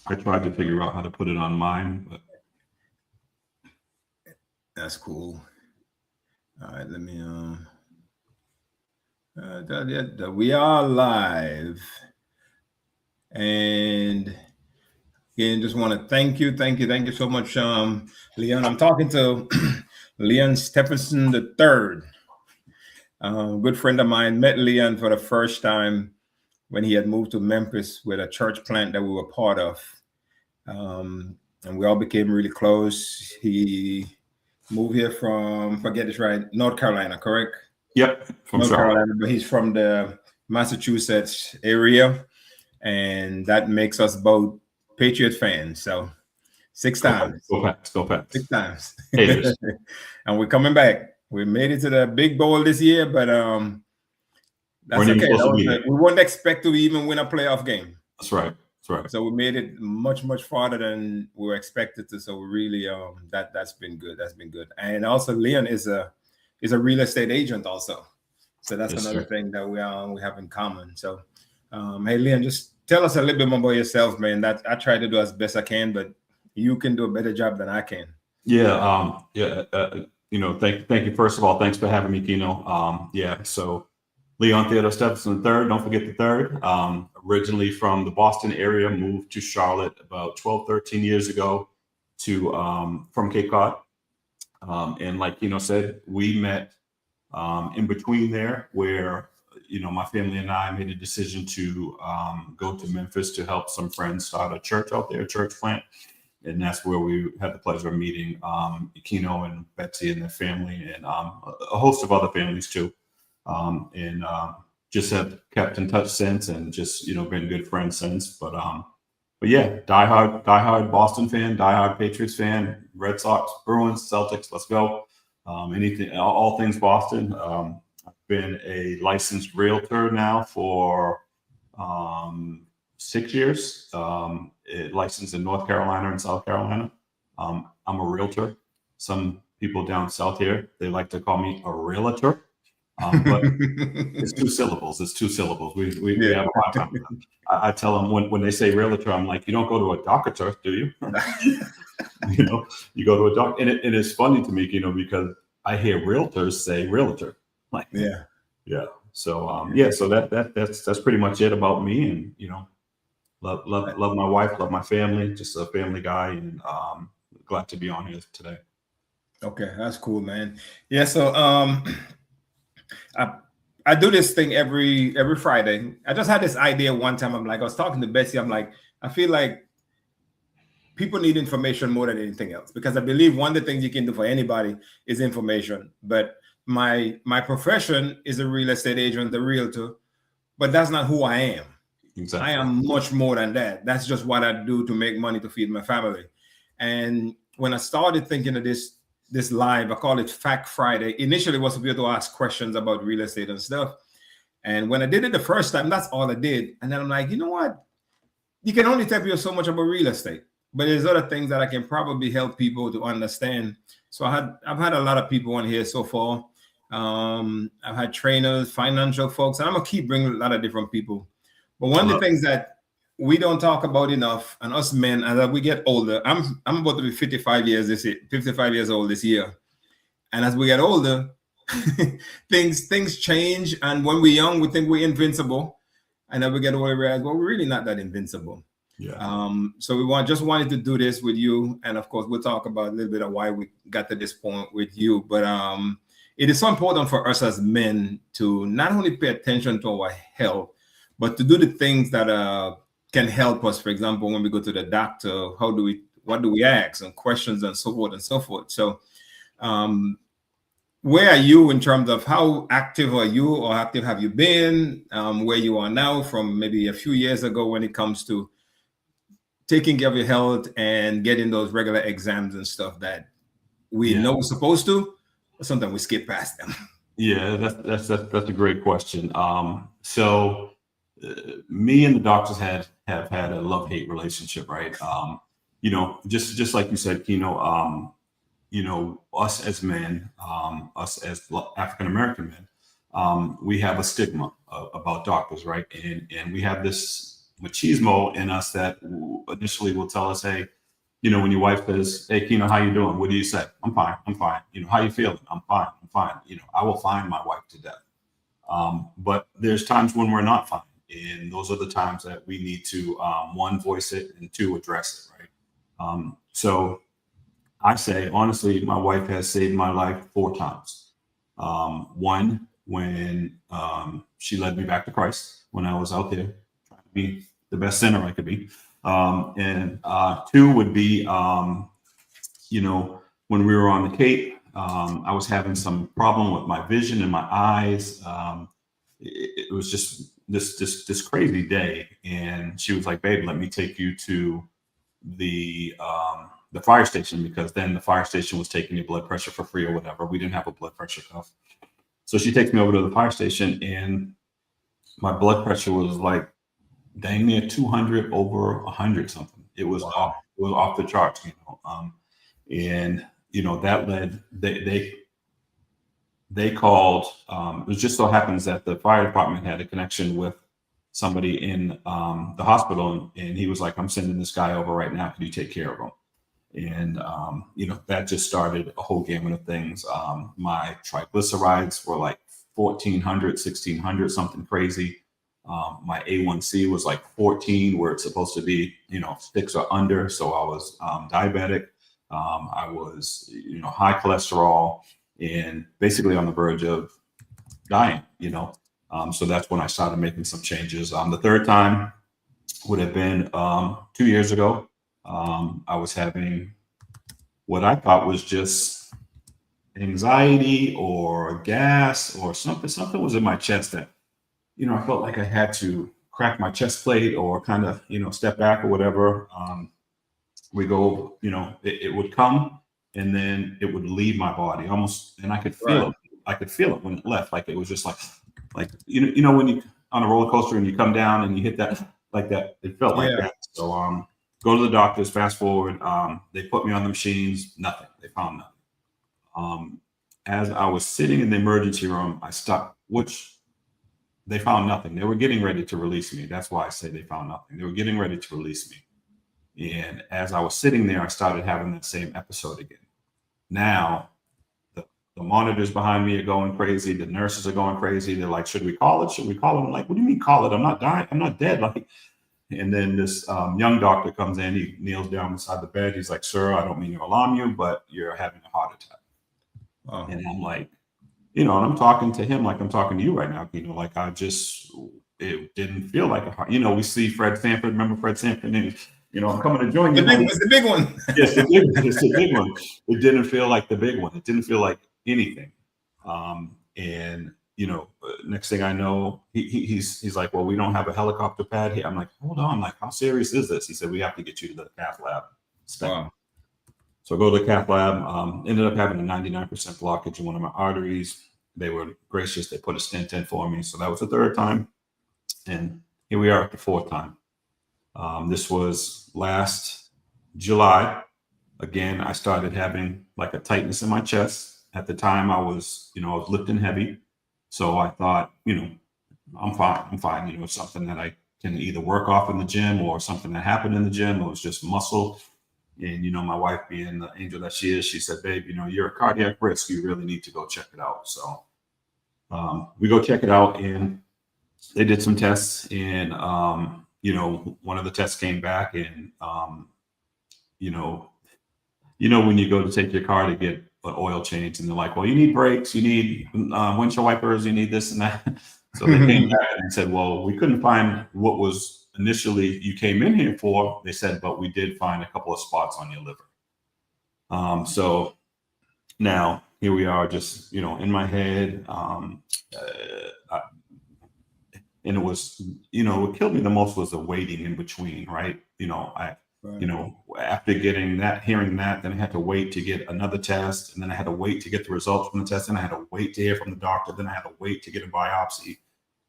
I tried to figure out how to put it on mine, but That's cool. All right, let me we are live. And again, just want to thank you so much, Leon. I'm talking to Leon Stephenson III. Good friend of mine. Met Leon for the first time when he had moved to Memphis with a church plant that we were part of. And we all became really close. He moved here from, forget this right, North Carolina, correct? yep, from North Charlotte. Carolina, but he's from the Massachusetts area, and that makes us both Patriot fans. So six times, Go Pats, go Pats. 6 times, Haters. and we're coming back. We made it to the big bowl this year, but that's Weren't even okay. supposed to be there. We wouldn't expect to even win a playoff game. That's right. That's right. So we made it much farther than we were expected to. So we really that's been good. That's been good. And also Leon is a real estate agent also. So that's Yes, another sir. thing that we have in common. So hey Leon, just tell us a little bit more about yourself, man. That I try to do as best I can, but you can do a better job than I can. Yeah. Thank you. First of all, thanks for having me, Kino. So Leon Theodore Stephenson III, don't forget the third. Originally from the Boston area, moved to Charlotte about 12, 13 years ago from Cape Cod. And like Kino said, we met in between there where, my family and I made a decision to go to Memphis to help some friends start a church out there, a church plant. And that's where we had the pleasure of meeting Kino and Betsy and their family and a host of other families too. Just have kept in touch since and just, been good friends since. But yeah, diehard Boston fan, diehard Patriots fan, Red Sox, Bruins, Celtics, let's go. All things Boston. I've been a licensed realtor now for 6 years, licensed in North Carolina and South Carolina. I'm a realtor. Some people down south here, they like to call me a realtor. But it's 2 syllables. It's 2 syllables. We have a hard time with them. I tell them when they say realtor, I'm like, you don't go to a doctor, do you? You go to a doc, and it is funny to me, because I hear realtors say realtor. Like, yeah. So so that's pretty much it about me, and love my wife, love my family, just a family guy, and glad to be on here today. Okay, that's cool, man. Yeah, so I do this thing every Friday. I just had this idea one time. I was talking to Betsy. I'm like, I feel like people need information more than anything else, because I believe one of the things you can do for anybody is information. But my profession is a real estate agent, a realtor, but that's not who I am. Exactly. I am much more than that. That's just what I do to make money to feed my family. And when I started thinking of this live, I call it Fact Friday. Initially, it was to be able to ask questions about real estate and stuff. And when I did it the first time, that's all I did. And then I'm like, you know what? You can only tell people so much about real estate, but there's other things that I can probably help people to understand. So I've had a lot of people on here so far. I've had trainers, financial folks, and I'm gonna keep bringing a lot of different people. But one of the things that we don't talk about enough, and us men, as we get older, I'm about to be 55 years old this year. And as we get older, things change. And when we're young, we think we're invincible. And as we get older, we realize, well, we're really not that invincible. Yeah. So we just wanted to do this with you. And of course, we'll talk about a little bit of why we got to this point with you. But it is so important for us as men to not only pay attention to our health, but to do the things that can help us. For example, when we go to the doctor, what do we ask, and questions and so forth and so forth. So where are you in terms of how active are you, or active have you been, where you are now from maybe a few years ago when it comes to taking care of your health and getting those regular exams and stuff that we know we're supposed to, but sometimes we skip past them? Yeah, that's a great question. So me and the doctors have had a love-hate relationship, right? Just like you said, Kino, us as men, us as African American men, we have a stigma about doctors, right? And we have this machismo in us that initially will tell us, hey, you know, when your wife says, hey, Keno, how you doing? What do you say? I'm fine. I'm fine. You know, how you feeling? I'm fine. I'm fine. You know, I will find my wife to death. But there's times when we're not fine. And those are the times that we need to, one, voice it, and two, address it, right? So I say, honestly, my wife has saved my life 4 times. One, when she led me back to Christ when I was out there trying to be the best sinner I could be. And 2 would be, you know, when we were on the Cape, I was having some problem with my vision in my eyes. It was just this crazy day, and she was like, "Babe, let me take you to the fire station," because then the fire station was taking your blood pressure for free or whatever. We didn't have a blood pressure cuff, so she takes me over to the fire station, and my blood pressure was like dang near 200 over 100 something. It was off. It was off the charts, you know. And you know that led they called. It just so happens that the fire department had a connection with somebody in the hospital, and he was like, "I'm sending this guy over right now. Can you take care of him?" And you know, that just started a whole gamut of things. My triglycerides were like 1400, 1600, something crazy. My A1C was like 14, where it's supposed to be, you know, 6 or under. So I was diabetic. I was, you know, high cholesterol, and basically on the verge of dying, you know. So that's when I started making some changes. The third time would have been 2 years ago. I was having what I thought was just anxiety or gas or something. Something was in my chest that, you know, I felt like I had to crack my chest plate or kind of, you know, step back or whatever. We go, you know, it would come and then it would leave my body almost, and I could feel it. I could feel it when it left. Like it was just like you know, when you on a roller coaster and you come down and you hit that like that. It felt like that. So go to the doctors. Fast forward, they put me on the machines. Nothing. They found nothing. As I was sitting in the emergency room, I stopped, which they found nothing. They were getting ready to release me. That's why I say they found nothing. They were getting ready to release me. And as I was sitting there, I started having that same episode again. Now, the monitors behind me are going crazy. The nurses are going crazy. They're like, should we call it? Should we call it? I'm like, what do you mean call it? I'm not dying. I'm not dead. Like, and then this young doctor comes in. He kneels down beside the bed. He's like, sir, I don't mean to alarm you, but you're having a heart attack. Oh. And I'm like, you know, and I'm talking to him like I'm talking to you right now. You know, like it didn't feel like a heart. You know, we see Fred Sanford. Remember Fred Sanford? And, you know, I'm coming to join you. It's the big one. Yes, it's the big one. It didn't feel like the big one. It didn't feel like anything. And you know, next thing I know, he's like, well, we don't have a helicopter pad here. I'm like, hold on, like, how serious is this? He said, we have to get you to the cath lab. Wow. So I go to the cath lab. Ended up having a 99% blockage in one of my arteries. They were gracious. They put a stent in for me. So that was the 3rd time. And here we are at the 4th time. This was last July. Again, I started having like a tightness in my chest. At the time I was lifting heavy. So I thought, you know, I'm fine. You know, it's something that I can either work off in the gym or something that happened in the gym. It was just muscle. And, you know, my wife being the angel that she is, she said, babe, you know, you're a cardiac risk. You really need to go check it out. So we go check it out, and they did some tests, and, you know, one of the tests came back, and, you know, when you go to take your car to get an oil change, and they're like, well, you need brakes, you need windshield wipers, you need this and that. So they came back and said, well, we couldn't find what was initially you came in here for. They said, but we did find a couple of spots on your liver. So now here we are, just, you know, in my head. And it was, you know, what killed me the most was the waiting in between, right? You know, you know, after getting that, hearing that, then I had to wait to get another test, and then I had to wait to get the results from the test, and I had to wait to hear from the doctor, then I had to wait to get a biopsy.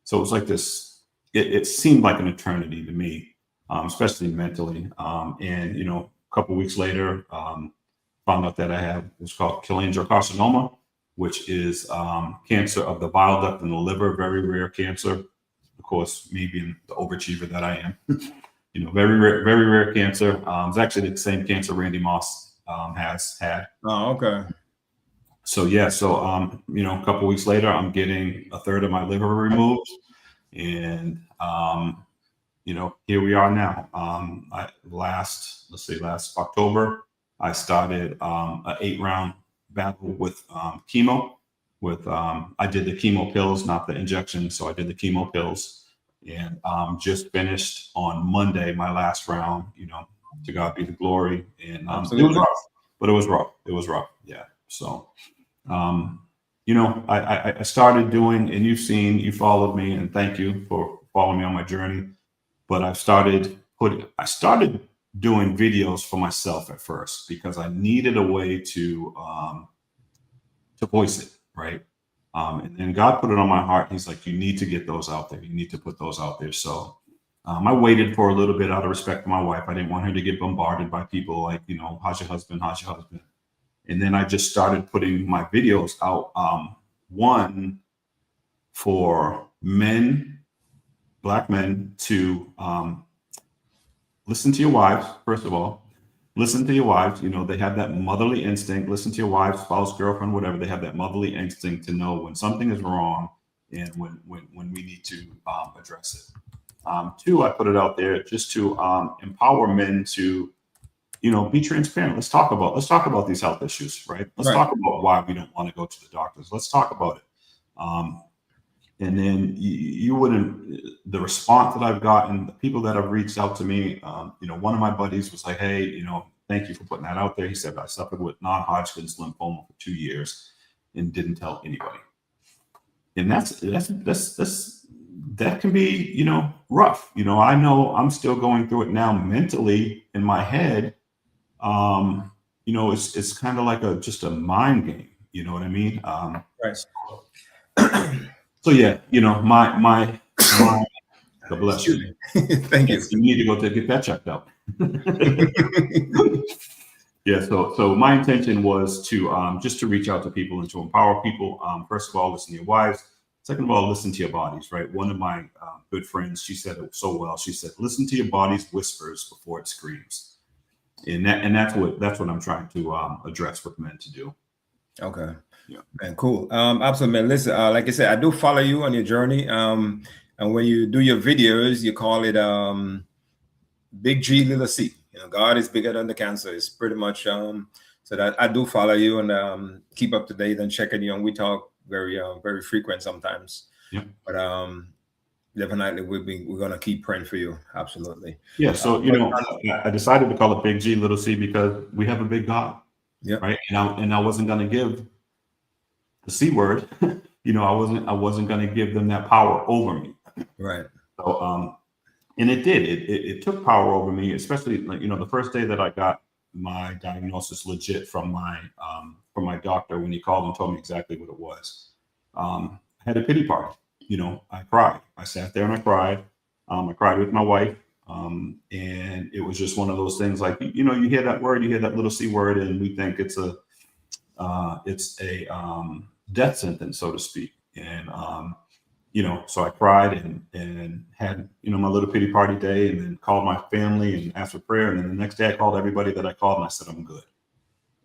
So it was like this, it seemed like an eternity to me, especially mentally. And, you know, a couple of weeks later, found out that I had what's called cholangiocarcinoma, which is cancer of the bile duct in the liver, very rare cancer. Of course, me being the overachiever that I am. very rare cancer. It's actually the same cancer Randy Moss has had. Oh, okay. So yeah, a couple weeks later, I'm getting a third of my liver removed, and here we are now. Last October, I started an 8-round battle with chemo. I did the chemo pills, not the injection. So I did the chemo pills, and just finished on Monday my last round. To God be the glory. And it was rough, but it was rough. It was rough. Yeah. So, I started doing, and you followed me, and thank you for following me on my journey. But I started doing videos for myself at first because I needed a way to voice it, right? And then God put it on my heart. He's like, you need to get those out there. You need to put those out there. So I waited for a little bit out of respect for my wife. I didn't want her to get bombarded by people like, how's your husband? How's your husband? And then I just started putting my videos out. One for men, Black men, to listen to your wives. First of all, listen to your wives. They have that motherly instinct. Listen to your wife, spouse, girlfriend, whatever. They have that motherly instinct to know when something is wrong and when we need to address it. Two, I put it out there just to empower men to, be transparent. Let's talk about these health issues, right? Let's talk about why we don't want to go to the doctors. Let's talk about it. And then you wouldn't, the response that I've gotten, the people that have reached out to me, one of my buddies was like, hey, thank you for putting that out there. He said, I suffered with non-Hodgkin's lymphoma for 2 years and didn't tell anybody. And that can be, rough. I know I'm still going through it now mentally in my head. It's kind of like just a mind game. You know what I mean? Right. So yeah, my God bless you. Thank you. You need to go get that checked out. Yeah. So my intention was to just to reach out to people and to empower people. First of all, listen to your wives. Second of all, listen to your bodies. Right. One of my good friends, she said it so well. She said, "Listen to your body's whispers before it screams," and that's what I'm trying to address with men to do. Okay. Yeah. Man, cool. Absolutely, man. Listen, like I said, I do follow you on your journey. And when you do your videos, you call it Big G, Little C. God is bigger than the cancer. It's pretty much so that I do follow you and keep up to date and checking you. And we talk very frequent sometimes. Yeah. But definitely we're gonna keep praying for you. Absolutely. Yeah. So I decided to call it Big G, Little C because we have a big God. Yeah. Right. And I wasn't gonna give the C word. I wasn't gonna give them that power over me. Right. So and it did. It took power over me, especially the first day that I got my diagnosis legit from my doctor when he called and told me exactly what it was. I had a pity party. I cried. I sat there and I cried. I cried with my wife. And it was just one of those things like, you hear that word, you hear that little C word, and we think it's a death sentence, so to speak. And, so I cried and had, my little pity party day, and then called my family and asked for prayer. And then the next day I called everybody that I called and I said, I'm good.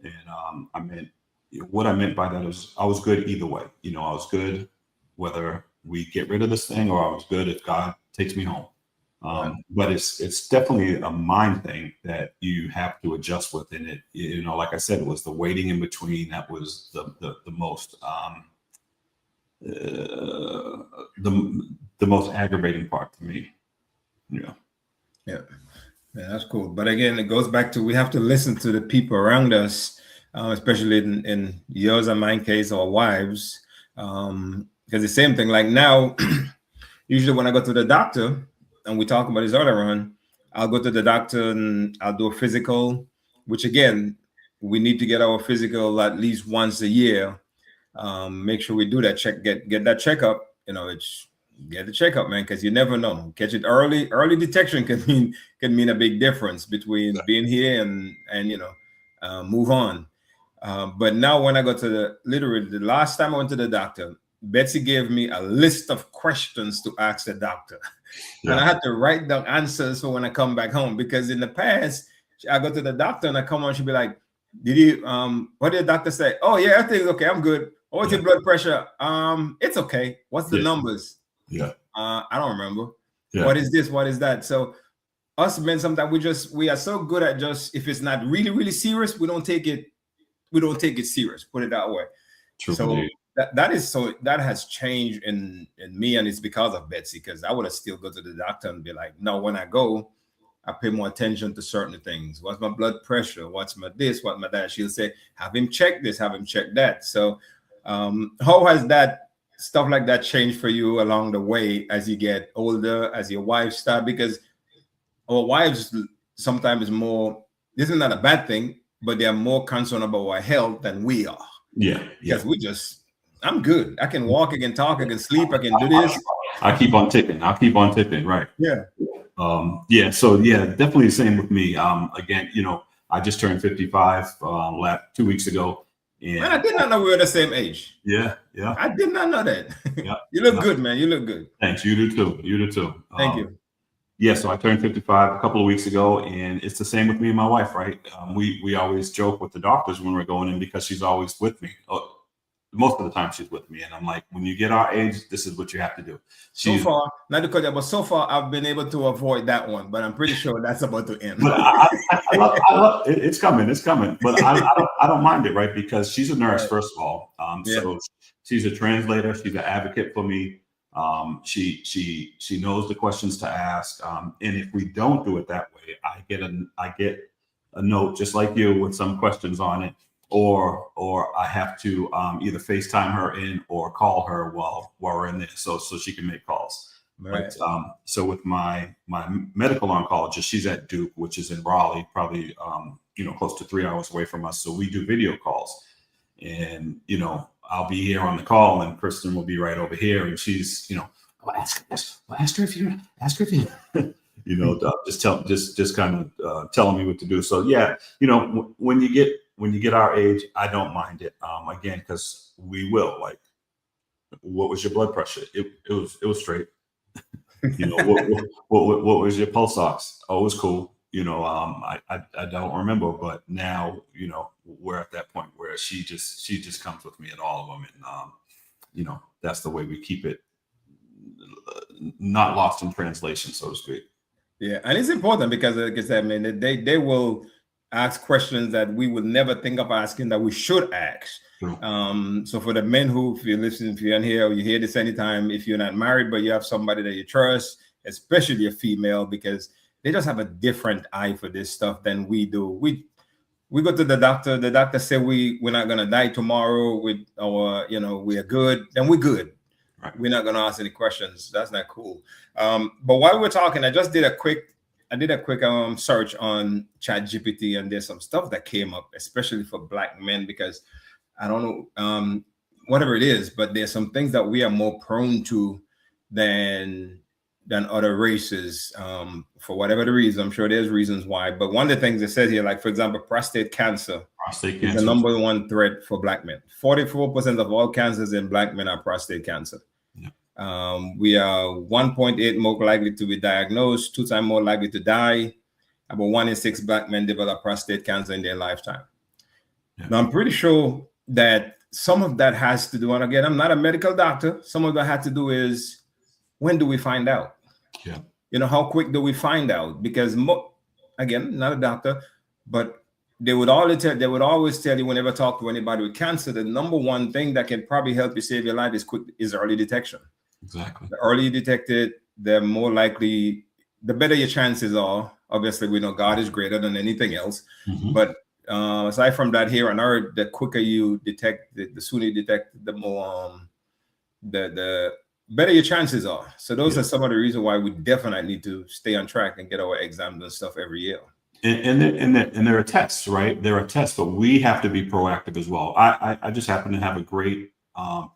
And what I meant by that is I was good either way. I was good whether we get rid of this thing, or I was good if God takes me home. But it's definitely a mind thing that you have to adjust with. And it, like I said, it was the waiting in between that was the most the most aggravating part to me. Yeah. Yeah, that's cool. But again, it goes back to we have to listen to the people around us, especially in yours and mine case, our wives, because the same thing. Like now, usually when I go to the doctor and we talk about his other run, I'll go to the doctor and I'll do a physical, which again, we need to get our physical at least once a year. Make sure we do that get that checkup. It's get the checkup, man, because you never know. Catch it early. Early detection can mean a big difference between being here and move on. But now when I go to literally the last time I went to the doctor, Betsy gave me a list of questions to ask the doctor. Yeah. And I had to write down answers for when I come back home, because in the past, I go to the doctor and I come on, she'll be like, did you, what did the doctor say? Oh yeah, everything's okay, I'm good. What's your blood pressure? It's okay. What's the numbers? Yeah. I don't remember. Yeah. What is this? What is that? So us men, sometimes we are so good at just, if it's not really, really serious, we don't take it serious, put it that way. True. So that has changed in me, and it's because of Betsy, because I would have still go to the doctor and be like, no, when I go, I pay more attention to certain things. What's my blood pressure? What's my this? What my that? She'll say, have him check this, have him check that. So how has that stuff like that changed for you along the way as you get older, as your wife start? Because our wives sometimes is more, this is not a bad thing, but they're more concerned about our health than we are. Yeah. Because I'm good. I can walk, I can talk, I can sleep, I can do this. I keep on tipping. I'll keep on tipping. Right. Yeah. So definitely the same with me. Again, I just turned 55 2 weeks ago. And man, I did not know we were the same age. Yeah. I did not know that. Yeah. You look good, man. You look good. Thanks. You do too. Thank you. Yeah, so I turned 55 a couple of weeks ago, and it's the same with me and my wife, right? We always joke with the doctors when we're going in, because she's always with me. Most of the time she's with me, and I'm like, when you get our age, this is what you have to do. So far, not to cut you, but so far I've been able to avoid that one, but I'm pretty sure that's about to end. But I love it. It's coming. But I don't mind it, right? Because she's a nurse, first of all. So she's a translator. She's an advocate for me. She knows the questions to ask. And if we don't do it that way, I get a note just like you with some questions on it, or I have to either FaceTime her in or call her while we're in there, so she can make calls. Right. But, so with my medical oncologist, she's at Duke, which is in Raleigh, probably close to 3 hours away from us. So we do video calls, and I'll be here on the call, and Kristen will be right over here, and she's ask her if you just kind of telling me what to do. So when you get our age, I don't mind it. Again, because we will, like, what was your blood pressure? It was straight. What was your pulse ox? Oh, it was cool. I don't remember, but now we're at that point where she just comes with me at all of them, and that's the way we keep it not lost in translation, so to speak. Yeah, and it's important because, like I said, they will ask questions that we would never think of asking, that we should ask. True. So for the men who, if you're listening, if you're in here, or you hear this anytime, if you're not married but you have somebody that you trust, especially a female, because they just have a different eye for this stuff than we do. We go to the doctor. The doctor said we're not gonna die tomorrow. We are good. Then we're good. Right. We're not gonna ask any questions. That's not cool. But while we're talking, I did a quick search on ChatGPT, and there's some stuff that came up, especially for Black men, because I don't know whatever it is, but there's some things that we are more prone to than other races, for whatever the reason. I'm sure there's reasons why, but one of the things it says here, like for example, prostate cancer is the number one threat for Black men. 44% of all cancers in Black men are prostate cancer. Yeah. We are 1.8 more likely to be diagnosed, 2 times more likely to die. About 1 in 6 Black men develop prostate cancer in their lifetime. Yeah. Now, I'm pretty sure that some of that has to do, and again, I'm not a medical doctor, some of that had to do is, when do we find out? Yeah. How quick do we find out? Because again, not a doctor, but they would always tell you, whenever talk to anybody with cancer, the number one thing that can probably help you save your life is early detection. Exactly. The early you detect it, the more likely, the better your chances are. Obviously, we know God is greater than anything else. Mm-hmm. But aside from that, here on earth, the quicker you detect, the sooner you detect, the more the better your chances are. So those are some of the reasons why we definitely need to stay on track and get our exams and stuff every year. And there are tests, right? There are tests, but we have to be proactive as well. I just happen to have a great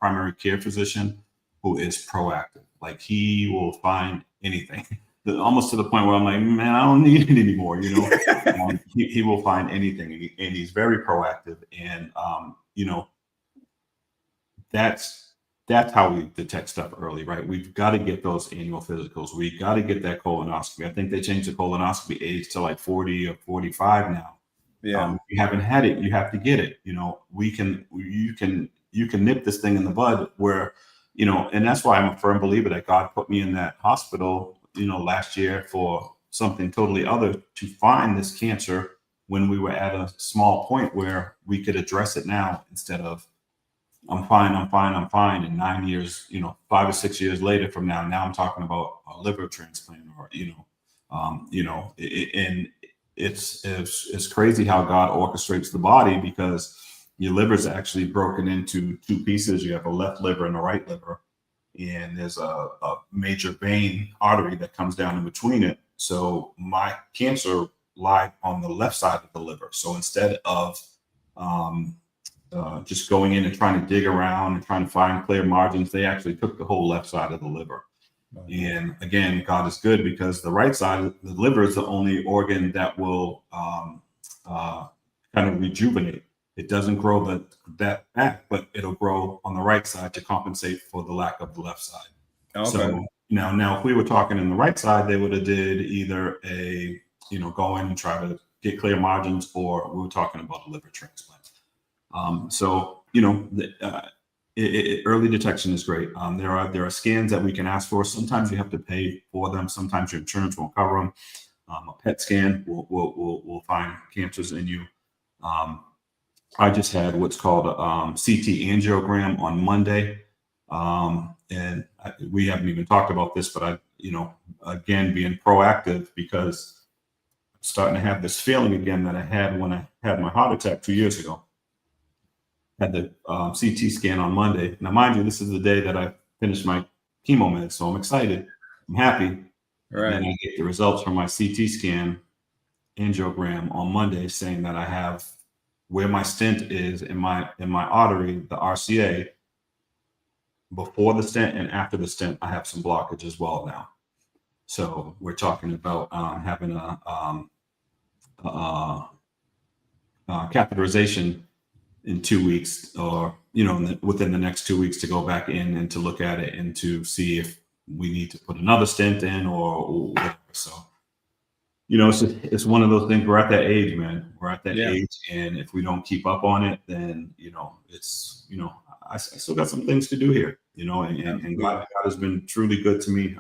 primary care physician who is proactive. Like, he will find anything, almost to the point where I'm like, man, I don't need it anymore. He will find anything, and he's very proactive. And that's that's how we detect stuff early, right? We've got to get those annual physicals. We got to get that colonoscopy. I think they changed the colonoscopy age to like 40 or 45 now. Yeah. If you haven't had it, you have to get it. You can nip this thing in the bud where, and that's why I'm a firm believer that God put me in that hospital, last year for something totally other, to find this cancer when we were at a small point where we could address it now, instead of I'm fine. And 9 years, 5 or 6 years later from now I'm talking about a liver transplant, or, and it's crazy how God orchestrates the body, because your liver is actually broken into two pieces. You have a left liver and a right liver, and there's a major vein artery that comes down in between it. So my cancer lied on the left side of the liver. So instead of just going in and trying to dig around and trying to find clear margins, they actually took the whole left side of the liver. And again, God is good, because the right side, the liver, is the only organ that will kind of rejuvenate. It doesn't grow that back, but it'll grow on the right side to compensate for the lack of the left side. Okay. So now, if we were talking in the right side, they would have did either go in and try to get clear margins, or we were talking about a liver transplant. Early detection is great. There are scans that we can ask for. Sometimes you have to pay for them. Sometimes your insurance won't cover them. A PET scan will find cancers in you. I just had what's called a CT angiogram on Monday, and we haven't even talked about this, but again, being proactive, because I'm starting to have this feeling again that I had when I had my heart attack 2 years ago. Had the CT scan on Monday. Now, mind you, this is the day that I finished my chemo meds, so I'm excited. I'm happy. Right. And I get the results from my CT scan angiogram on Monday, saying that I have, where my stent is in my artery, the RCA, before the stent and after the stent, I have some blockage as well now. So we're talking about having a catheterization in 2 weeks, or within the next 2 weeks, to go back in and to look at it and to see if we need to put another stent in or whatever. So it's one of those things. We're at that age, man. We're at that age, and if we don't keep up on it, then it's I still got some things to do here, and God has been truly good to me,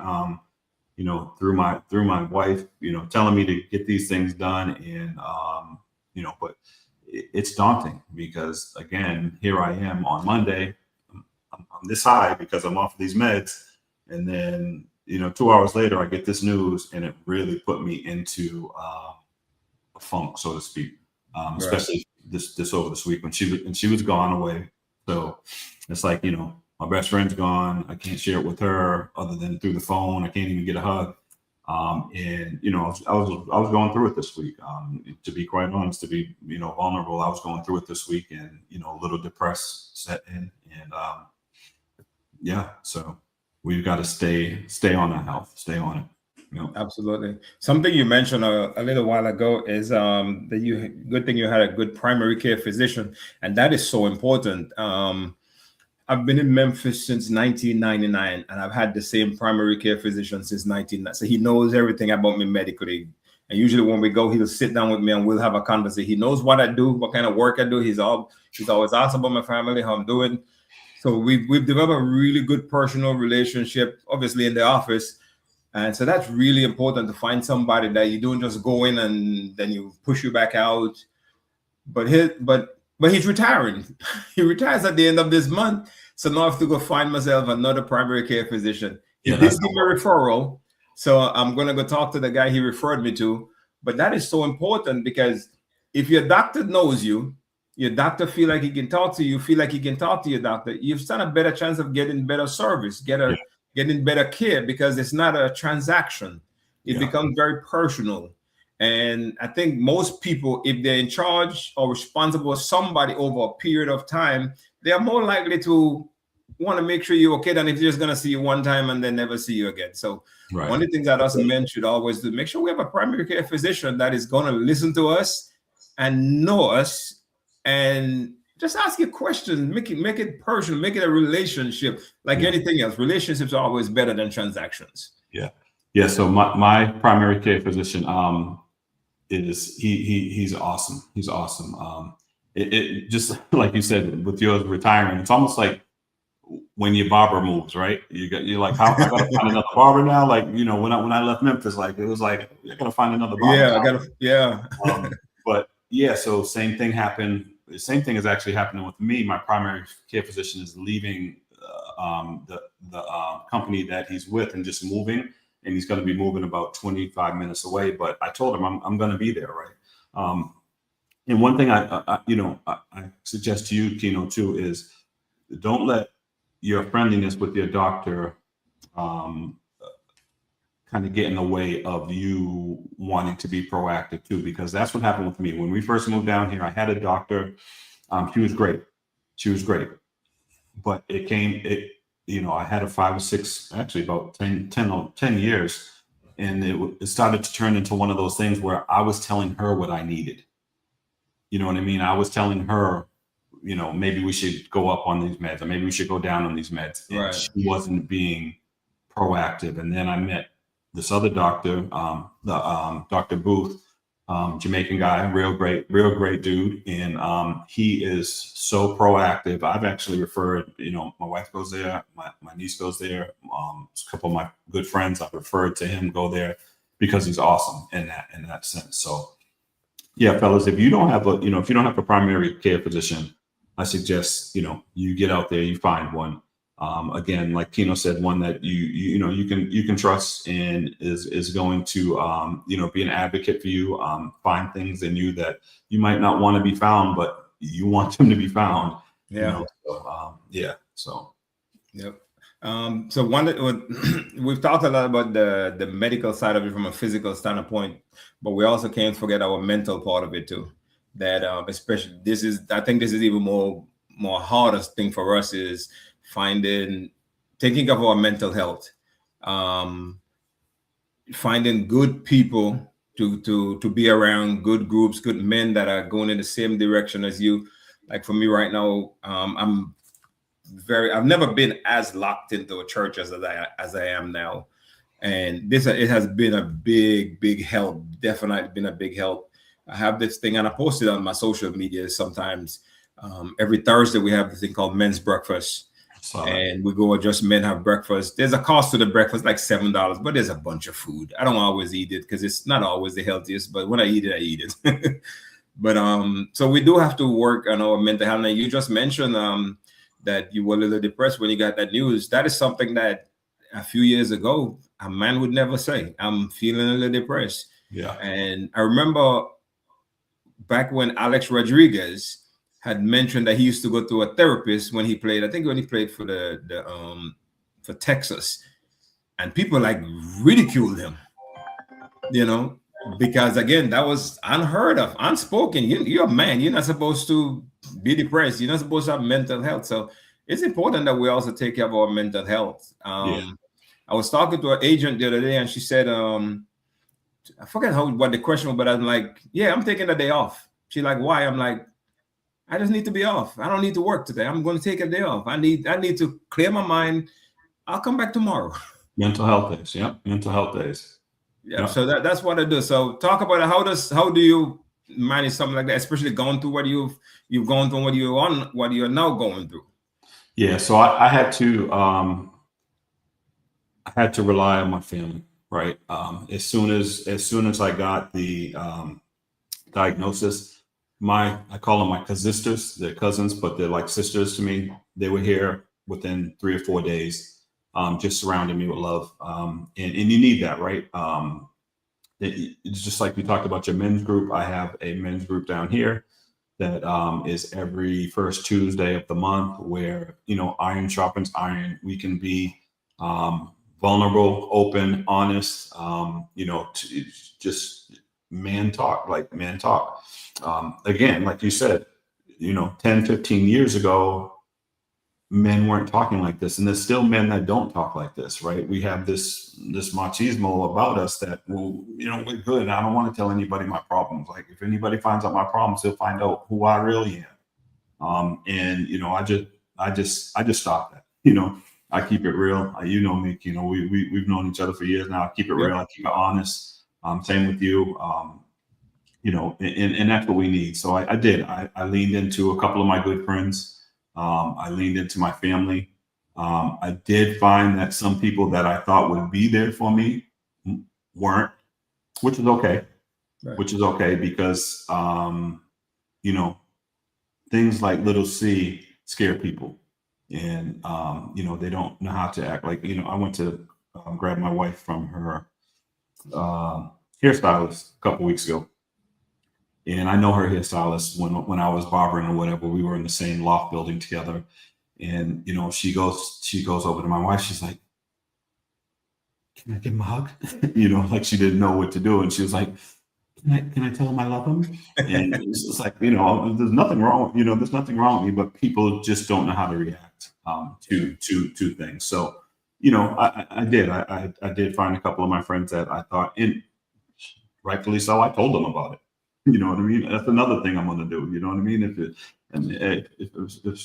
through my wife, telling me to get these things done, and but it's daunting, because again, here I am on Monday, I'm this high because I'm off of these meds, and then 2 hours later I get this news, and it really put me into a funk, so to speak. Especially this over this week when she was gone away. So it's like, my best friend's gone. I can't share it with her other than through the phone. I can't even get a hug. And I was going through it this week. To be quite honest, to be vulnerable, I was going through it this week, and a little depressed set in, and so we've got to stay on our health, stay on it. Absolutely. Something you mentioned a little while ago is that good thing you had a good primary care physician, and that is so important. I've been in Memphis since 1999, and I've had the same primary care physician since 1999. So he knows everything about me medically. And usually when we go, he'll sit down with me and we'll have a conversation. He knows what I do, what kind of work I do. He's always asked about my family, how I'm doing. So we've developed a really good personal relationship, obviously in the office. And so that's really important, to find somebody that you don't just go in and then you push you back out. But he's retiring. He retires at the end of this month. So now I have to go find myself another primary care physician. He did give me a referral. So I'm going to go talk to the guy he referred me to. But that is so important, because if your doctor knows you, your doctor feel like he can talk to you, feel like he can talk to your doctor, you stand a better chance of getting better service, getting better care, because it's not a transaction. It becomes very personal. And I think most people, if they're in charge or responsible for somebody over a period of time, they are more likely to want to make sure you're okay than if they're just going to see you one time and then never see you again. So one of the things that us men should always do, make sure we have a primary care physician that is going to listen to us and know us and Just ask your questions. Make it personal. Make it a relationship. Like anything else, relationships are always better than transactions. Yeah. So my primary care physician is he's awesome. He's awesome. It just like you said with yours retiring, it's almost like when your barber moves, right? You're like, how I gotta find another barber now. Like, when I left Memphis, like it was like I gotta find another barber. Yeah, I gotta. Yeah. But yeah, so same thing happened. The same thing is actually happening with me. My primary care physician is leaving the company that he's with and just moving, and he's going to be moving about 25 minutes away. But I told him I'm going to be there, right? And one thing I suggest to you, Kino, too, is don't let your friendliness with your doctor kind of get in the way of you wanting to be proactive too, because that's what happened with me. When we first moved down here, I had a doctor. She was great. But I had a 5 or 6, actually about 10 years. And it started to turn into one of those things where I was telling her what I needed. You know what I mean? I was telling her, maybe we should go up on these meds or maybe we should go down on these meds. And Right. she wasn't being proactive. And then I met this other doctor, Dr. Booth, Jamaican guy, real great dude. And he is so proactive. I've actually referred, my wife goes there, my niece goes there, a couple of my good friends, I've referred to him go there because he's awesome in that sense. So yeah, fellas, if you don't have a primary care physician, I suggest, you get out there, you find one. Again, like Kino said, one that you can trust and is going to be an advocate for you, find things in you that you might not want to be found, but you want them to be found. Yeah. So Yep. So we've talked a lot about the medical side of it from a physical standpoint, but we also can't forget our mental part of it too. That especially I think this is even more hardest thing for us is taking of our mental health, finding good people to be around, good groups, good men that are going in the same direction as you. Like for me right now, I've never been as locked into a church as I am now, and it has been a big help. Definitely been a big help. I have this thing, and I post it on my social media sometimes. Every Thursday we have this thing called Men's Breakfast, and we go just men have breakfast. There's a cost to the breakfast, like $7, but there's a bunch of food. I don't always eat it because it's not always the healthiest, but when I eat it. But so we do have to work on our mental health. And you just mentioned that you were a little depressed when you got that news. That is something that a few years ago a man would never say. I'm feeling a little depressed. Yeah. And I remember back when Alex Rodriguez had mentioned that he used to go to a therapist when he played. I think when he played for for Texas, and people like ridiculed him, because again, that was unheard of, unspoken. You're a man. You're not supposed to be depressed. You're not supposed to have mental health. So it's important that we also take care of our mental health. I was talking to an agent the other day, and she said, I forget what the question was, but I'm like, yeah, I'm taking a day off. She's like, why? I'm like, I just need to be off. I don't need to work today. I'm going to take a day off. I need to clear my mind. I'll come back tomorrow. Mental health days. Yep. Mental health days. Yeah. Yep. So that's what I do. So talk about it. How do you manage something like that, especially going through what you've gone through, what you're now going through? Yeah. So I had to rely on my family, right? As soon as I got the diagnosis, I call them my sisters. They're cousins, but they're like sisters to me. They were here within 3 or 4 days, just surrounding me with love. And you need that, right? It's just like we talked about your men's group. I have a men's group down here that is every first Tuesday of the month where, iron sharpens iron. We can be vulnerable, open, honest, just man talk. Again, like you said, 10, 15 years ago, men weren't talking like this. And there's still men that don't talk like this, right? We have this machismo about us that, we're good. I don't want to tell anybody my problems. Like if anybody finds out my problems, they'll find out who I really And I just stopped that. I keep it real. You know me, we've known each other for years now. I keep it real. I keep it honest. Same with you. And that's what we need. So I did. I leaned into a couple of my good friends. I leaned into my family. I did find that some people that I thought would be there for me weren't, which is okay. Right. Which is okay because, things like little C scare people. And, they don't know how to act. Like, I went to grab my wife from her hairstylist a couple weeks ago. And I know her hairstylist when I was barbering or whatever. We were in the same loft building together. And, she goes over to my wife. She's like, "Can I give him a hug?" Like she didn't know what to do. And she was like, can I tell him I love him? And it's just like, there's nothing wrong, there's nothing wrong with me, but people just don't know how to react to things. So, I did find a couple of my friends that I thought, and rightfully so, I told them about it. You know what I mean? That's another thing I'm gonna do. You know what I mean? If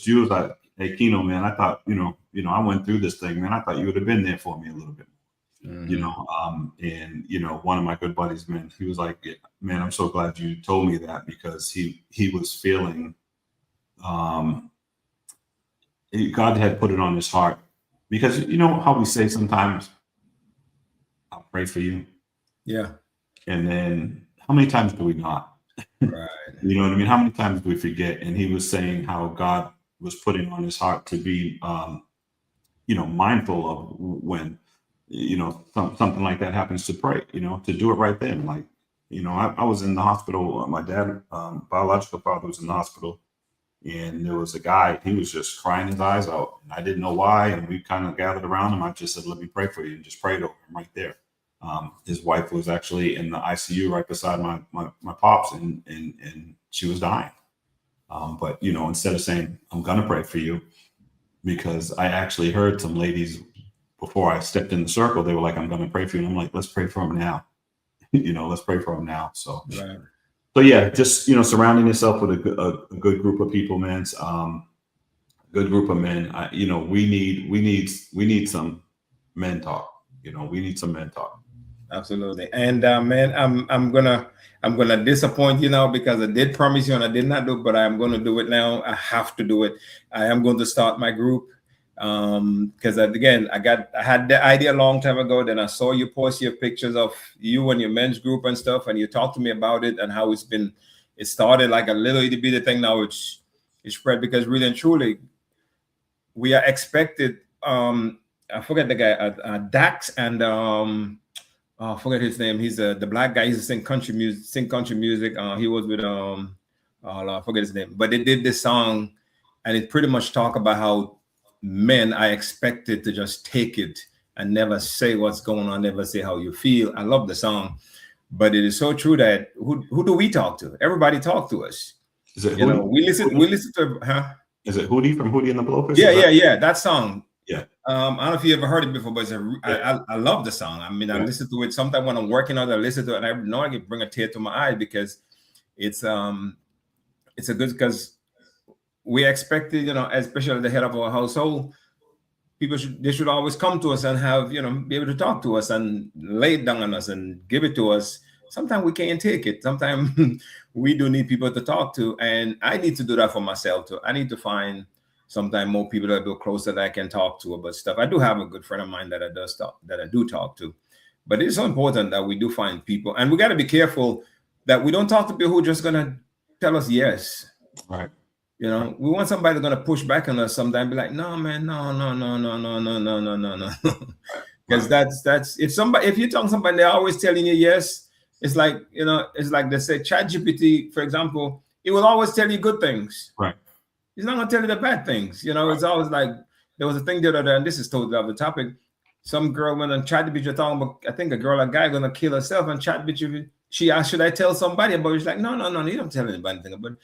you was like, "Hey, Keno, man, I thought, I went through this thing, man. I thought you would have been there for me a little bit." One of my good buddies, man, he was like, "Yeah, man, I'm so glad you told me that," because he was feeling, God had put it on his heart, because how we say sometimes, "I'll pray for you." Yeah. And then how many times do we not? Right. You know what I mean? How many times do we forget? And he was saying how God was putting on his heart to be, mindful of when, something like that happens, to pray, to do it right then. Like, I was in the hospital. My dad, biological father, was in the hospital, and there was a guy, he was just crying his eyes out. And I didn't know why. And we kind of gathered around him. I just said, "Let me pray for you," and just prayed over him right there. His wife was actually in the ICU right beside my pops, and she was dying. But instead of saying, "I'm gonna pray for you," because I actually heard some ladies before I stepped in the circle, they were like, "I'm gonna pray for you," and I'm like, "Let's pray for him now." Let's pray for him now. So, Right. so yeah, just surrounding yourself with a good group of people, man. Good group of men. We need some men talk. We need some men talk. Absolutely. And man, I'm gonna disappoint you now, because I did promise you and I did not do it, but I'm gonna do it now. I have to do it. I am going to start my group. Because again, I had the idea a long time ago. Then I saw you post your pictures of you and your men's group and stuff, and you talked to me about it and how it started like a little itty bitty thing. Now it's spread, because really and truly, we are expected. I forget the guy, Dax, and I forget his name. He's the black guy. He's a sing country music. He was with I forget his name, but they did this song, and it pretty much talk about how men are expected to just take it and never say what's going on, never say how you feel. I love the song, but it is so true that who do we talk to? Everybody talk to us. Is it we listen to, huh? Is it Hootie from Hootie and the Blowfish? Yeah. That song. Yeah. I don't know if you ever heard it before, but I love the song. I mean, I listen to it sometimes when I'm working out. I listen to it, and I know I can bring a tear to my eye, because it's a good, because we expected, especially the head of our household, they should always come to us and have, be able to talk to us and lay it down on us and give it to us. Sometimes we can't take it. Sometimes we do need people to talk to, and I need to do that for myself too. I need to find sometimes more people that are closer that I can talk to about stuff. I do have a good friend of mine that I do talk to, but it's so important that we do find people, and we got to be careful that we don't talk to people who are just gonna tell us yes. Right. We want somebody that's gonna push back on us sometime, be like, "No, man, no." Because that's if you talk to somebody, they're always telling you yes. It's like, it's like they say ChatGPT, for example, it will always tell you good things. Right. It's not gonna tell you the bad things. It's always like, there was a thing the other day, and this is totally off the topic. Some girl went on ChatGPT talking about, I think a guy gonna kill herself, and ChatGPT, she asked, "Should I tell somebody about it?" She's like, no, you don't tell anybody anything about it.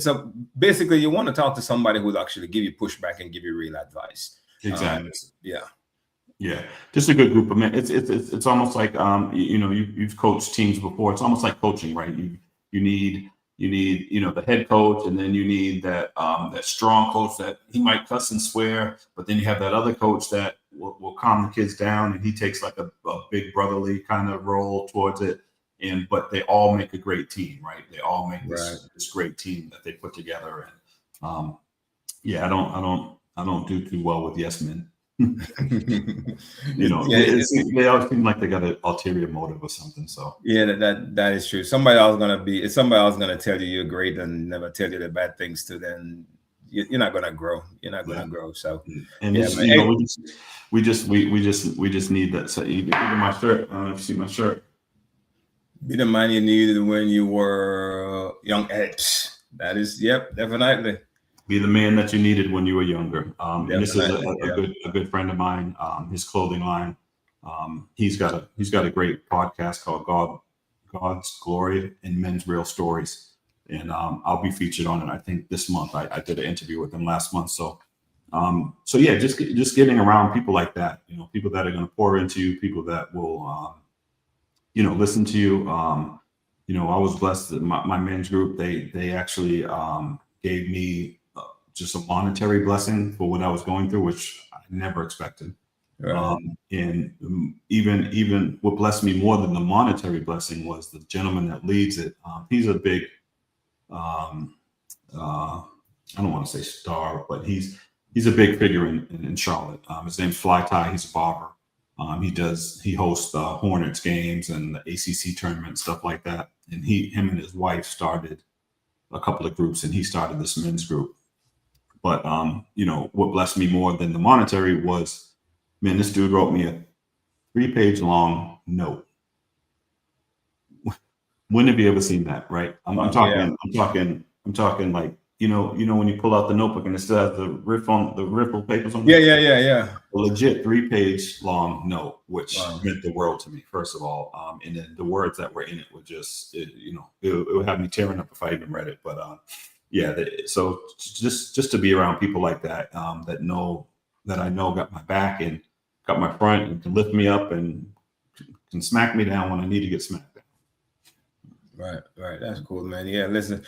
So basically, you want to talk to somebody who'll actually give you pushback and give you real advice. Exactly. Yeah. Just a good group of men. It's almost like you've coached teams before. It's almost like coaching, right? You need you need, the head coach, and then you need that strong coach that he might cuss and swear, but then you have that other coach that will calm the kids down, and he takes like a big brotherly kind of role towards it. But they all make a great team, right? They all make this great team that they put together. And yeah, I don't do too well with yes men. They always seem like they got an ulterior motive or something. So yeah, that is true. Somebody else gonna tell you you're great and never tell you the bad things too. Then you're not gonna grow. You're not gonna grow. So and we just need that. So even my shirt. I don't know if you see my shirt. Be the man you needed when you were young. That is, yep, definitely. Be the man that you needed when you were younger. And this is a good friend of mine. His clothing line. He's got a great podcast called God's Glory in Men's Real Stories, and I'll be featured on it. I think this month. I did an interview with him last month. So yeah, just getting around people like that. People that are going to pour into you. People that will listen to you. I was blessed that my men's group. They actually gave me just a monetary blessing for what I was going through, which I never expected. Right. And even what blessed me more than the monetary blessing was the gentleman that leads it. He's a big, I don't want to say star, but he's a big figure in Charlotte. His name's Fly Tie. He's a barber. He hosts Hornets games and the ACC tournament, stuff like that. And him and his wife started a couple of groups, and he started this men's group. But, what blessed me more than the monetary was, man, this dude wrote me a 3-page long note. When have you ever seen that? Right. I'm talking like, when you pull out the notebook and it still has the riffle papers on it. Yeah. A legit 3-page long note, which meant the world to me, first of all. And then the words that were in it were just, it would have me tearing up if I even read it. But so just to be around people like that, that I know got my back and got my front and can lift me up and can smack me down when I need to get smacked down. Right. That's cool, man. Yeah, listen.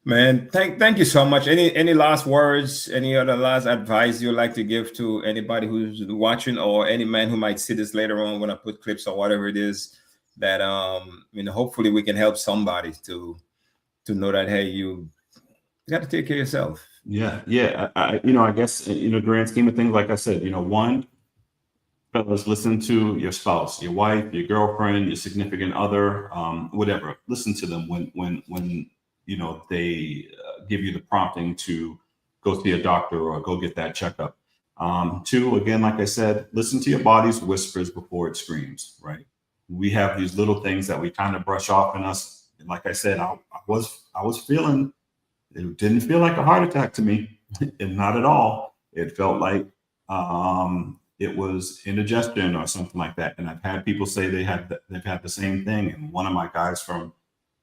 Man, thank you so much. Any last words, any other last advice you'd like to give to anybody who's watching, or any man who might see this later on when I put clips or whatever it is, that hopefully we can help somebody to know that, hey, you got to take care of yourself. Yeah. I guess grand scheme of things, like I said, one, fellas, listen to your spouse, your wife, your girlfriend, your significant other, whatever. Listen to them when they give you the prompting to go see a doctor or go get that checkup. 2, again, like I said, listen to your body's whispers before it screams, right? We have these little things that we kind of brush off in us. And like I said, I was feeling, it didn't feel like a heart attack to me, and not at all. It felt like it was indigestion or something like that. And I've had people say they've had the same thing. And one of my guys from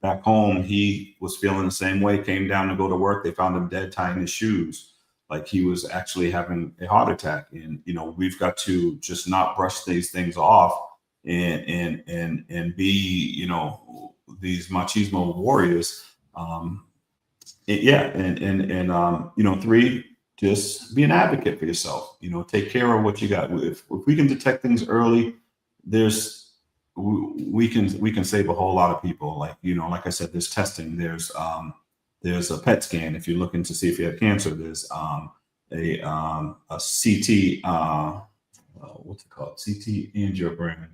back home, he was feeling the same way, came down to go to work. They found him dead, tying his shoes, like he was actually having a heart attack. And, we've got to just not brush these things off and be, these machismo warriors. 3, just be an advocate for yourself, take care of what you got. If we can detect things early, we can save a whole lot of people. Like, like I said, there's testing, there's a PET scan if you're looking to see if you have cancer. There's a CT, what's it called? CT angiogram,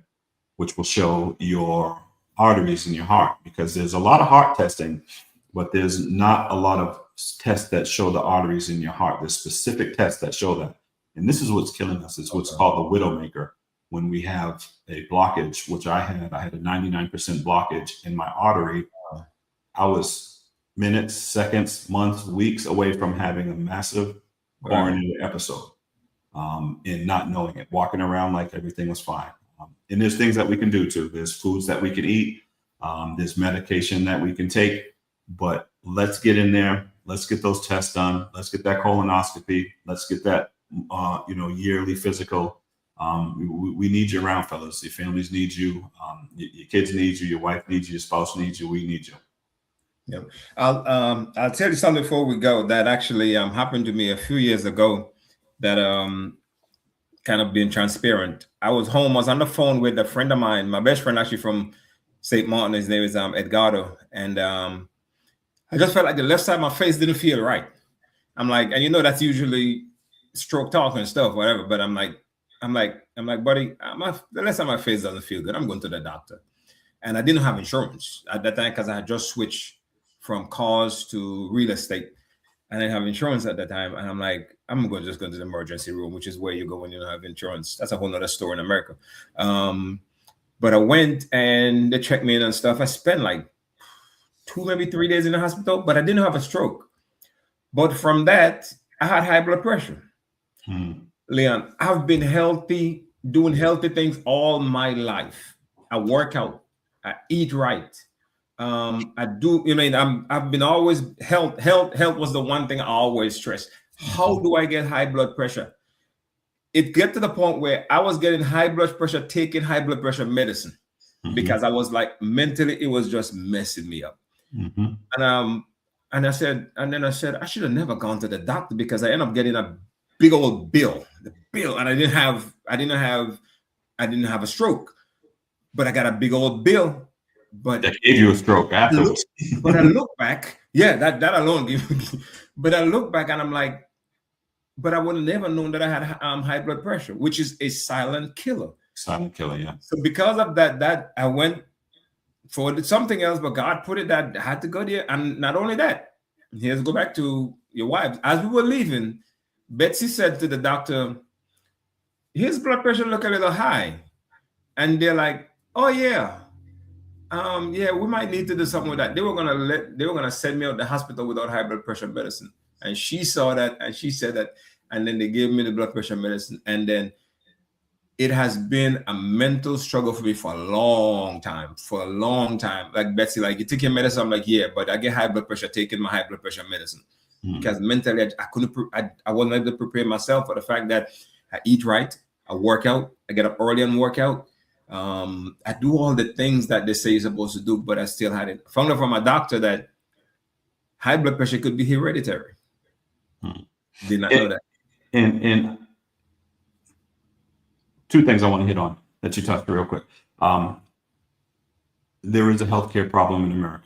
which will show your arteries in your heart, because there's a lot of heart testing, but there's not a lot of tests that show the arteries in your heart. There's specific tests that show that. And this is what's killing us. It's what's called the widowmaker. When we have a blockage, which I had a 99% blockage in my artery. I was minutes, seconds, months, weeks away from having a massive coronary episode, and not knowing it, walking around like everything was fine. And there's things that we can do too. There's foods that we can eat. There's medication that we can take, but let's get in there. Let's get those tests done. Let's get that colonoscopy. Let's get that, yearly physical. We need you around, fellas. Your families need you. Your kids need you. Your wife needs you. Your spouse needs you. We need you. Yep. I'll tell you something before we go that actually happened to me a few years ago that kind of being transparent. I was home, I was on the phone with a friend of mine, my best friend actually from St. Martin. His name is Edgardo. And I just felt like the left side of my face didn't feel right. I'm like, and that's usually stroke talk and stuff, whatever. But I'm like, buddy, the left side of my face doesn't feel good. I'm going to the doctor. And I didn't have insurance at that time because I had just switched from cars to real estate. I didn't have insurance at that time. And I'm like, I'm going to just go to the emergency room, which is where you go when you don't have insurance. That's a whole nother story in America. But I went and they checked me in and stuff. I spent like 2, maybe 3 days in the hospital, but I didn't have a stroke. But from that, I had high blood pressure. Leon, I've been healthy, doing healthy things all my life. I work out, I eat right. I do, I've been always health was the one thing I always stressed. How do I get high blood pressure? It get to the point where I was getting high blood pressure, taking high blood pressure medicine because I was like mentally, it was just messing me up. And I said, I should have never gone to the doctor because I ended up getting a big old bill, and I didn't have a stroke, but I got a big old bill. But that gave you a stroke afterwards. But I look back, that alone gave me. But I look back and I'm like, but I would have never known that I had high blood pressure, which is a silent killer. Silent killer, yeah. So because of that I went for something else, but God put it that I had to go there. And not only that, here's go back to your wife. As we were leaving, Betsy said to the doctor, his blood pressure look a little high. And they're like, oh yeah. We might need to do something with that. They were gonna send me out the hospital without high blood pressure medicine. And she saw that and she said that, and then they gave me the blood pressure medicine. And then it has been a mental struggle for me for a long time. Like Betsy, like you take your medicine. I'm like, yeah, but I get high blood pressure taking my high blood pressure medicine. Because mentally I wasn't able to prepare myself for the fact that I eat right, I work out, I get up early and work out. I do all the things that they say you're supposed to do, but I still had it. I found out from my doctor that high blood pressure could be hereditary. Did not know that. And two things I want to hit on that you touched real quick. There is a healthcare problem in America.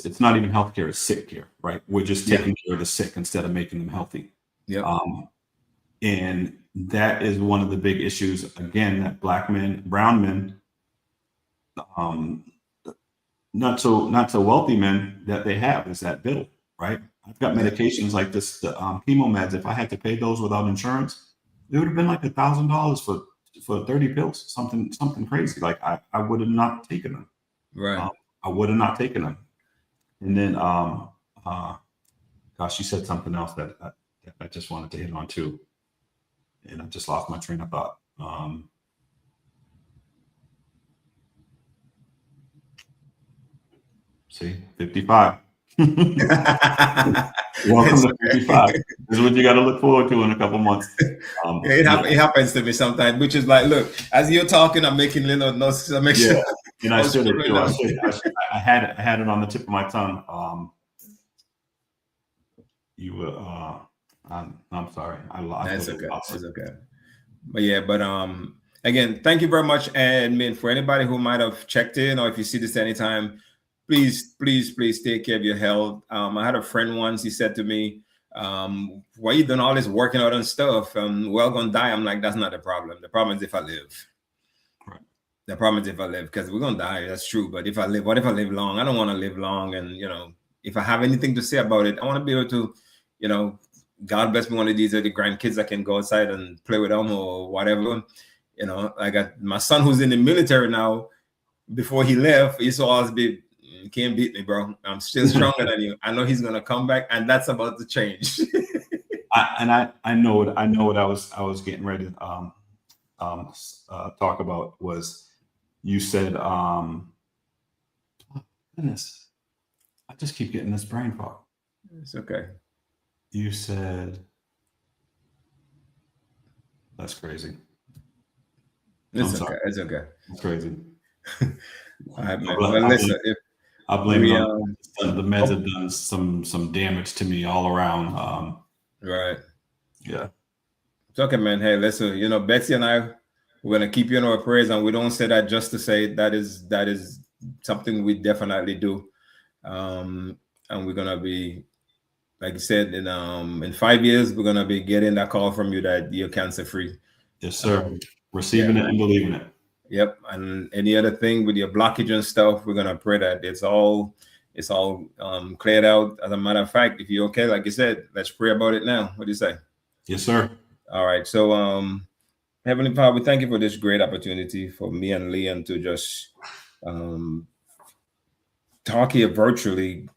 It's not even healthcare; it's sick care, right? We're just taking care of the sick instead of making them healthy. And that is one of the big issues, again, that Black men, brown men, not so wealthy men that they have is that bill, right? I've got medications like this, the chemo meds. If I had to pay those without insurance, it would have been like $1,000 for 30 pills, something crazy. Like I would have not taken them. Right. I would have not taken them. And then, gosh, you said something else that I just wanted to hit on too. And I just lost my train of thought. See, 55. Welcome to 55. This is what you got to look forward to in a couple months. It happens to me sometimes, which is like, look, as you're talking, I'm making little notes. I make sure. And I should have too. I had it on the tip of my tongue. You were. I'm sorry. That's okay. It's okay. But again, thank you very much. And for anybody who might have checked in, or if you see this anytime, please take care of your health. I had a friend once. He said to me, "Why you doing all this working out and stuff? Well, gonna die." I'm like, "That's not the problem. The problem is if I live." Right. The problem is if I live, because we're gonna die. That's true. But if I live, what if I live long? I don't want to live long. And if I have anything to say about it, I want to be able to, God bless me one of these the grandkids that can go outside and play with them or whatever. I got my son who's in the military now. Before he left, he used to always be, "You can't beat me, bro. I'm still stronger than you. I know he's gonna come back," and that's about to change. I know what I was getting ready to talk about was you said goodness, I just keep getting this brain fog. It's okay. You said that's crazy. It's okay. It's okay. It's crazy. All right, man. Well, listen, I blame it on the meds have done some damage to me all around. Right. Yeah. It's okay, man. Hey, listen, Betsy and I, we're gonna keep you in our prayers, and we don't say that just to say that is something we definitely do. And we're gonna be, like you said, in 5 years, we're gonna be getting that call from you that you're cancer free. Yes, sir. Receiving it and believing it. Yep. And any other thing with your blockage and stuff, we're gonna pray that it's all cleared out. As a matter of fact, if you're okay, like you said, let's pray about it now. What do you say? Yes, sir. All right. So Heavenly Father, we thank you for this great opportunity for me and Leon to just talk here virtually.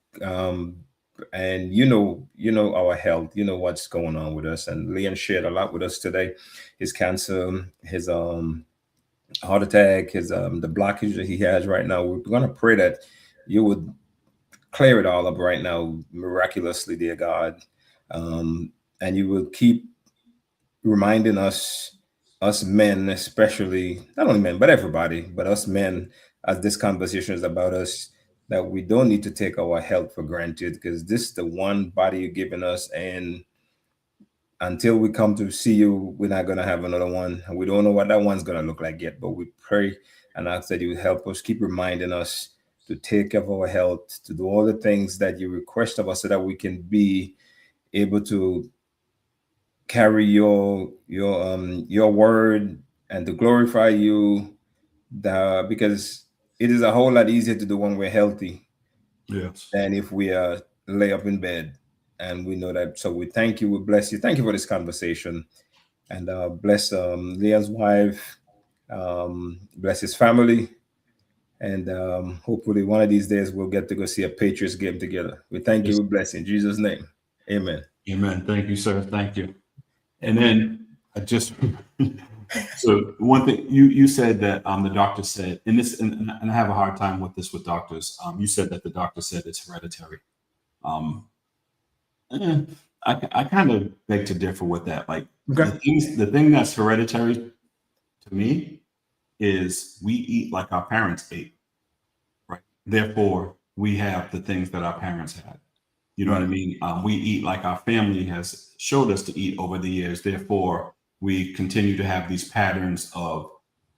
And you know our health, you know what's going on with us. And Leon shared a lot with us today. His cancer, his heart attack, his the blockage that he has right now. We're gonna pray that you would clear it all up right now, miraculously, dear God. And you will keep reminding us men, especially, not only men, but everybody, but us men, as this conversation is about us, that we don't need to take our health for granted, because this is the one body you've given us. And until we come to see you, we're not going to have another one. And we don't know what that one's going to look like yet, but we pray and ask that you would help us, keep reminding us to take care of our health, to do all the things that you request of us so that we can be able to carry your word and to glorify you, because it is a whole lot easier to do when we're healthy, yes, than if we lay up in bed. And we know that. So we thank you, we bless you. Thank you for this conversation. And bless Leon's wife, bless his family. And hopefully one of these days we'll get to go see a Patriots game together. We thank you, we bless you in Jesus' name. Amen. Amen. Thank you, sir. Thank you. And then I just so one thing you said that the doctor said, and I have a hard time with this with doctors. You said that the doctor said it's hereditary. I kind of beg to differ with that. Like, the thing that's hereditary to me is we eat like our parents ate, right? Therefore, we have the things that our parents had. You know what I mean? We eat like our family has showed us to eat over the years. Therefore, we continue to have these patterns of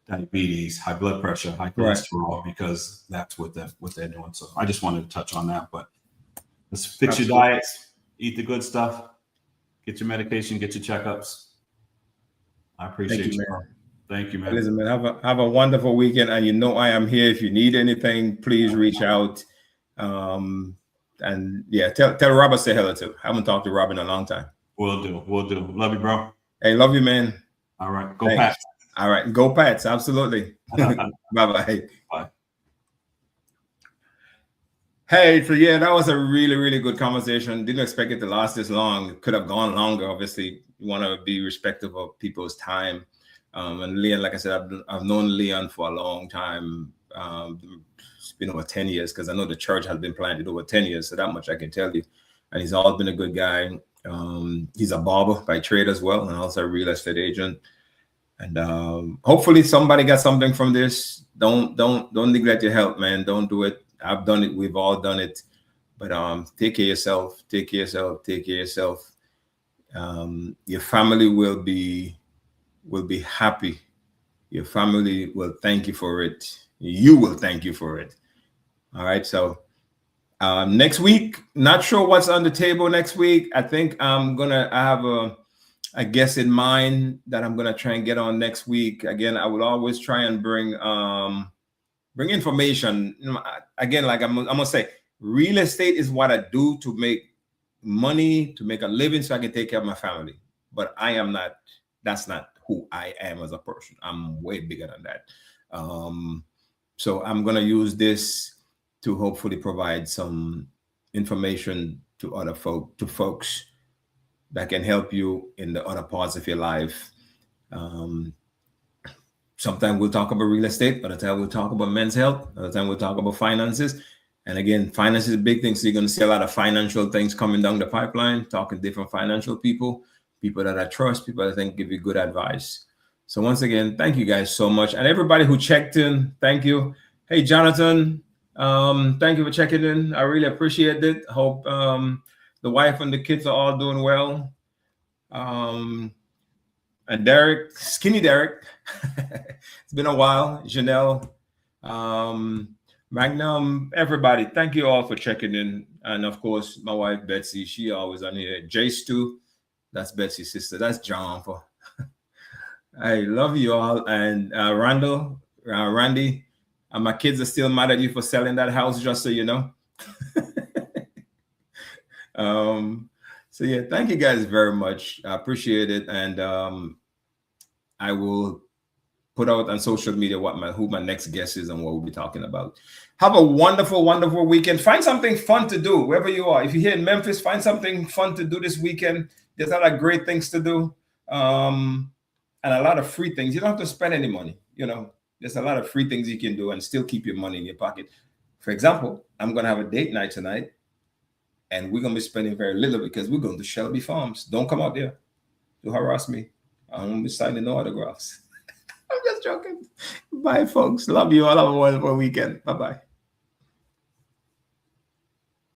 diabetes, high blood pressure, high cholesterol, because that's what they're doing. So I just wanted to touch on that. But let's fix your diets, eat the good stuff, get your medication, get your checkups. I appreciate you, man. Thank you, man. Listen, man, have a wonderful weekend. And I am here. If you need anything, please reach out. And yeah, tell Rob I say hello too. I haven't talked to Rob in a long time. Will do. Love you, bro. Hey, love you, man. All right. Go Pats. All right. Go Pats. Absolutely. Bye-bye. Bye. Hey, so yeah, that was a really, really good conversation. Didn't expect it to last this long. It could have gone longer. Obviously, you want to be respectful of people's time. And Leon, like I said, I've known Leon for a long time. It's been over 10 years, because I know the church has been planted over 10 years. So that much I can tell you. And he's always been a good guy. He's a barber by trade as well, and also a real estate agent. And hopefully somebody got something from this. Don't neglect your health, man. Don't do it. I've done it. We've all done it. But take care of yourself. Take care of yourself. Take care of yourself. Your family will be happy. Your family will thank you for it. You will thank you for it. All right. So next week, not sure what's on the table next week. I think I have a guest in mind that I'm gonna try and get on next week. Again, I will always try and bring information. Again, like I'm gonna say, real estate is what I do to make money, to make a living, so I can take care of my family. But that's not who I am as a person. I'm way bigger than that. So I'm gonna use this to hopefully provide some information to folks that can help you in the other parts of your life. Sometimes we'll talk about real estate, other time we'll talk about men's health, other time we'll talk about finances. And again, finance is a big thing. So you're going to see a lot of financial things coming down the pipeline, talking to different financial people that I trust, people that I think give you good advice. So once again, thank you guys so much. And everybody who checked in, thank you. Hey, Jonathan, Thank you for checking in. I really appreciate it. Hope the wife and the kids are all doing well. And Derek, skinny Derek, it's been a while. Janelle, Magnum, everybody, thank you all for checking in. And of course, my wife Betsy, she always on here. Jace too, that's Betsy's sister. That's John. For I love you all. And Randall, Randy, and my kids are still mad at you for selling that house, just so you know. So yeah, thank you guys very much. I appreciate it. And I will put out on social media who my next guest is and what we'll be talking about. Have a wonderful, wonderful weekend. Find something fun to do wherever you are. If you're here in Memphis, find something fun to do this weekend. There's a lot of great things to do, and a lot of free things. You don't have to spend any money. You know, there's a lot of free things you can do and still keep your money in your pocket. For example, I'm going to have a date night tonight, and we're going to be spending very little because we're going to Shelby Farms. Don't come out there to harass me. I'm going to be signing no autographs. I'm just joking. Bye, folks. Love you all. Have a wonderful weekend. Bye-bye.